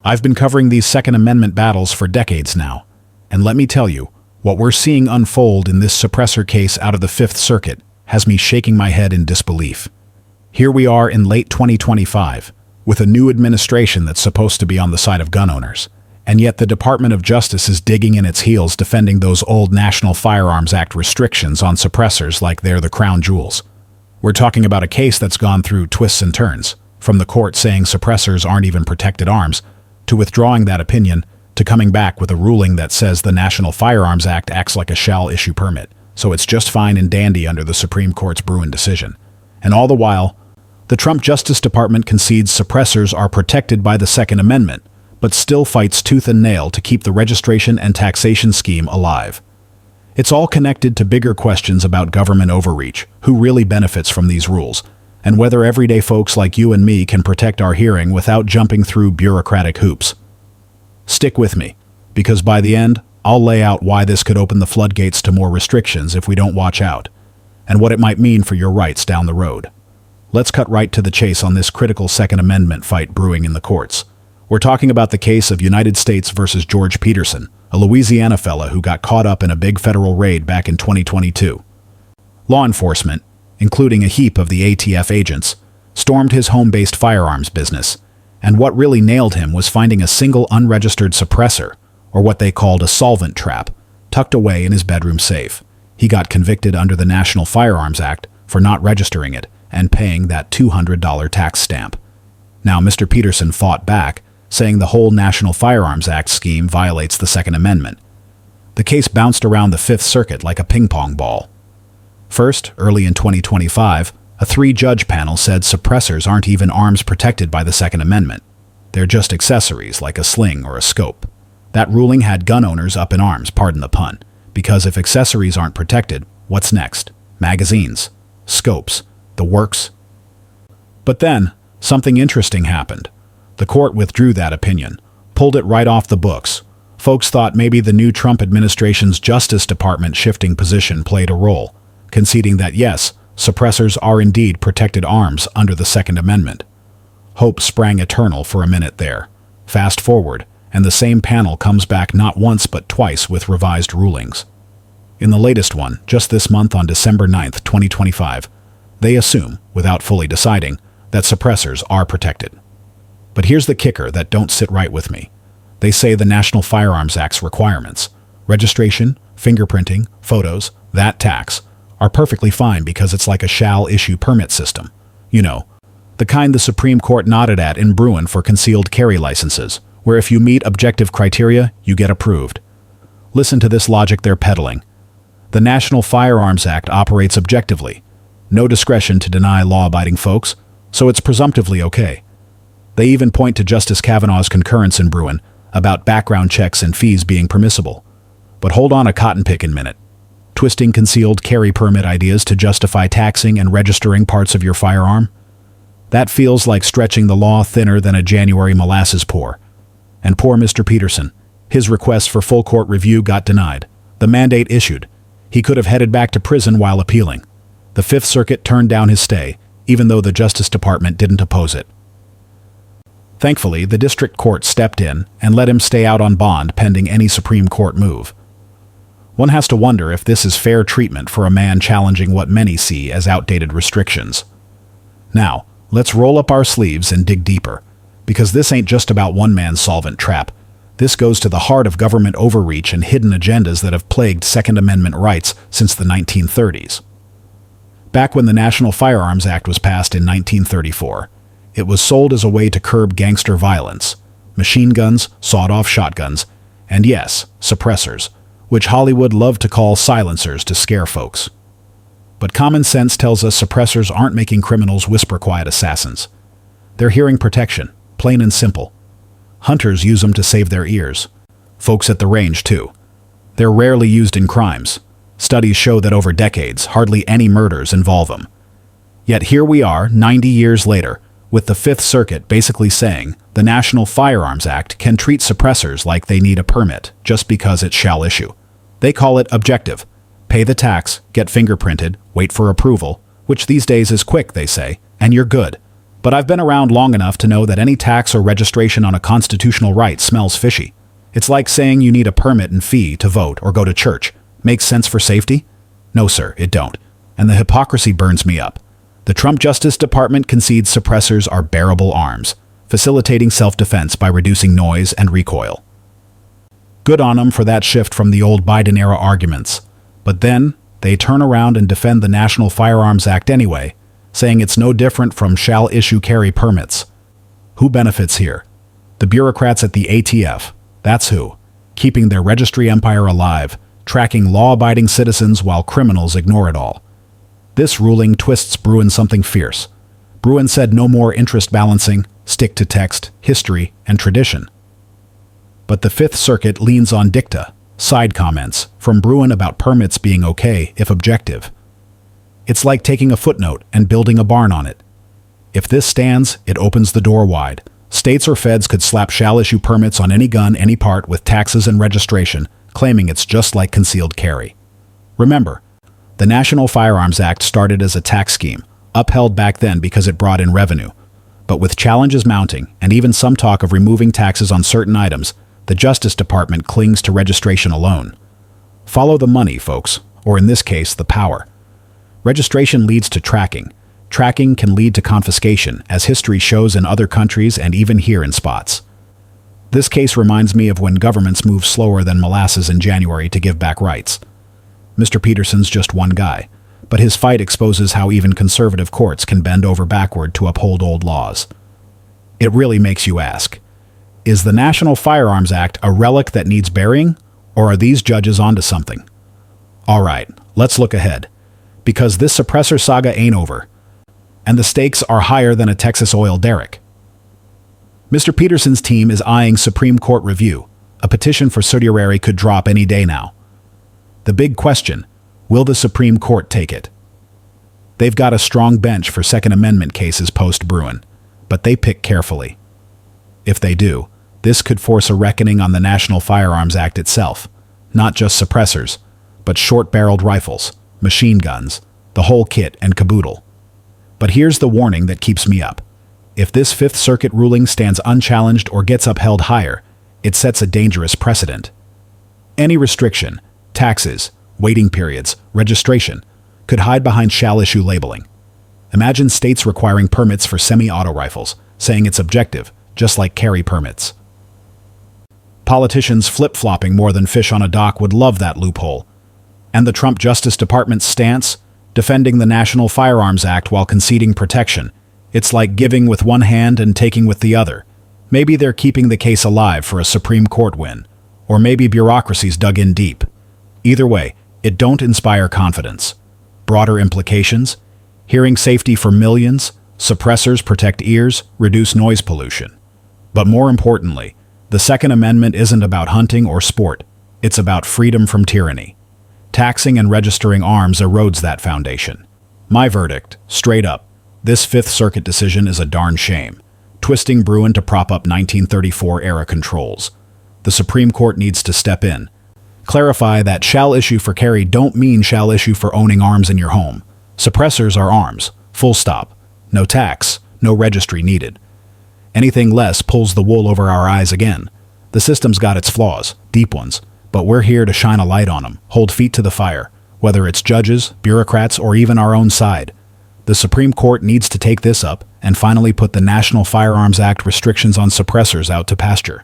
I've been covering these Second Amendment battles for decades now, and let me tell you, what we're seeing unfold in this suppressor case out of the Fifth Circuit has me shaking my head in disbelief. Here we are in late 2025, with a new administration that's supposed to be on the side of gun owners, and yet the Department of Justice is digging in its heels defending those old National Firearms Act restrictions on suppressors like they're the crown jewels. We're talking about a case that's gone through twists and turns, from the court saying suppressors aren't even protected arms, to withdrawing that opinion, to coming back with a ruling that says the National Firearms Act acts like a shall-issue permit, so it's just fine and dandy under the Supreme Court's Bruen decision. And all the while, the Trump Justice Department concedes suppressors are protected by the Second Amendment, but still fights tooth and nail to keep the registration and taxation scheme alive. It's all connected to bigger questions about government overreach, who really benefits from these rules, and whether everyday folks like you and me can protect our hearing without jumping through bureaucratic hoops. Stick with me, because by the end, I'll lay out why this could open the floodgates to more restrictions if we don't watch out, and what it might mean for your rights down the road. Let's cut right to the chase on this critical Second Amendment fight brewing in the courts. We're talking about the case of United States versus George Peterson, a Louisiana fella who got caught up in a big federal raid back in 2022. Law enforcement, including a heap of the ATF agents, stormed his home-based firearms business, and what really nailed him was finding a single unregistered suppressor, or what they called a solvent trap, tucked away in his bedroom safe. He got convicted under the National Firearms Act for not registering it and paying that $200 tax stamp. Now, Mr. Peterson fought back, saying the whole National Firearms Act scheme violates the Second Amendment. The case bounced around the Fifth Circuit like a ping-pong ball. First, early in 2025, a three-judge panel said suppressors aren't even arms protected by the Second Amendment. They're just accessories like a sling or a scope. That ruling had gun owners up in arms, pardon the pun, because if accessories aren't protected, what's next? Magazines, scopes, the works. But then, something interesting happened. The court withdrew that opinion, pulled it right off the books. Folks thought maybe the new Trump administration's Justice Department shifting position played a role, conceding that yes, suppressors are indeed protected arms under the Second Amendment. Hope sprang eternal for a minute there. Fast forward, and the same panel comes back not once but twice with revised rulings. In the latest one, just this month on December 9th, 2025, they assume, without fully deciding, that suppressors are protected. But here's the kicker that don't sit right with me. They say the National Firearms Act's requirements, registration, fingerprinting, photos, that tax, are perfectly fine because it's like a shall-issue permit system. You know, the kind the Supreme Court nodded at in Bruen for concealed carry licenses, where if you meet objective criteria, you get approved. Listen to this logic they're peddling. The National Firearms Act operates objectively. No discretion to deny law-abiding folks, so it's presumptively okay. They even point to Justice Kavanaugh's concurrence in Bruen about background checks and fees being permissible. But hold on a cotton-picking minute. Twisting concealed carry permit ideas to justify taxing and registering parts of your firearm? That feels like stretching the law thinner than a January molasses pour. And poor Mr. Peterson, his request for full court review got denied. The mandate issued. He could have headed back to prison while appealing. The Fifth Circuit turned down his stay, even though the Justice Department didn't oppose it. Thankfully, the district court stepped in and let him stay out on bond pending any Supreme Court move. One has to wonder if this is fair treatment for a man challenging what many see as outdated restrictions. Now, let's roll up our sleeves and dig deeper, because this ain't just about one man's solvent trap. This goes to the heart of government overreach and hidden agendas that have plagued Second Amendment rights since the 1930s. Back when the National Firearms Act was passed in 1934, it was sold as a way to curb gangster violence, machine guns, sawed-off shotguns, and yes, suppressors, which Hollywood loved to call silencers to scare folks. But common sense tells us suppressors aren't making criminals whisper-quiet assassins. They're hearing protection, plain and simple. Hunters use them to save their ears. Folks at the range, too. They're rarely used in crimes. Studies show that over decades, hardly any murders involve them. Yet here we are, 90 years later, with the Fifth Circuit basically saying the National Firearms Act can treat suppressors like they need a permit just because it shall issue. They call it objective. Pay the tax, get fingerprinted, wait for approval, which these days is quick, they say, and you're good. But I've been around long enough to know that any tax or registration on a constitutional right smells fishy. It's like saying you need a permit and fee to vote or go to church. Makes sense for safety? No, sir, it don't. And the hypocrisy burns me up. The Trump Justice Department concedes suppressors are bearable arms, facilitating self-defense by reducing noise and recoil. Good on them for that shift from the old Biden-era arguments. But then, they turn around and defend the National Firearms Act anyway, saying it's no different from shall issue carry permits. Who benefits here? The bureaucrats at the ATF. That's who. Keeping their registry empire alive, tracking law-abiding citizens while criminals ignore it all. This ruling twists Bruen something fierce. Bruen said no more interest balancing, stick to text, history, and tradition. But the Fifth Circuit leans on dicta, side comments, from Bruen about permits being okay if objective. It's like taking a footnote and building a barn on it. If this stands, it opens the door wide. States or feds could slap shall issue permits on any gun, any part with taxes and registration, claiming it's just like concealed carry. Remember, the National Firearms Act started as a tax scheme, upheld back then because it brought in revenue. But with challenges mounting, and even some talk of removing taxes on certain items, the Justice Department clings to registration alone. Follow the money, folks, or in this case, the power. Registration leads to tracking. Tracking can lead to confiscation, as history shows in other countries and even here in spots. This case reminds me of when governments move slower than molasses in January to give back rights. Mr. Peterson's just one guy, but his fight exposes how even conservative courts can bend over backward to uphold old laws. It really makes you ask, is the National Firearms Act a relic that needs burying, or are these judges onto something? All right, let's look ahead, because this suppressor saga ain't over, and the stakes are higher than a Texas oil derrick. Mr. Peterson's team is eyeing Supreme Court review. A petition for certiorari could drop any day now. The big question, will the Supreme Court take it? They've got a strong bench for Second Amendment cases post-Bruen, but they pick carefully. If they do, this could force a reckoning on the National Firearms Act itself, not just suppressors, but short-barreled rifles, machine guns, the whole kit and caboodle. But here's the warning that keeps me up. If this Fifth Circuit ruling stands unchallenged or gets upheld higher, it sets a dangerous precedent. Any restriction, taxes, waiting periods, registration, could hide behind shall issue labeling. Imagine states requiring permits for semi-auto rifles, saying it's objective, just like carry permits. Politicians flip-flopping more than fish on a dock would love that loophole. And the Trump Justice Department's stance, defending the National Firearms Act while conceding protection. It's like giving with one hand and taking with the other. Maybe they're keeping the case alive for a Supreme Court win, or maybe bureaucracy's dug in deep. Either way, it don't inspire confidence. Broader implications? Hearing safety for millions, suppressors protect ears, reduce noise pollution. But more importantly, the Second Amendment isn't about hunting or sport. It's about freedom from tyranny. Taxing and registering arms erodes that foundation. My verdict, straight up, this Fifth Circuit decision is a darn shame, twisting Bruen to prop up 1934-era controls. The Supreme Court needs to step in. Clarify that shall issue for carry don't mean shall issue for owning arms in your home. Suppressors are arms, full stop. No tax, no registry needed. Anything less pulls the wool over our eyes again. The system's got its flaws, deep ones, but we're here to shine a light on them, hold feet to the fire, whether it's judges, bureaucrats, or even our own side. The Supreme Court needs to take this up and finally put the National Firearms Act restrictions on suppressors out to pasture.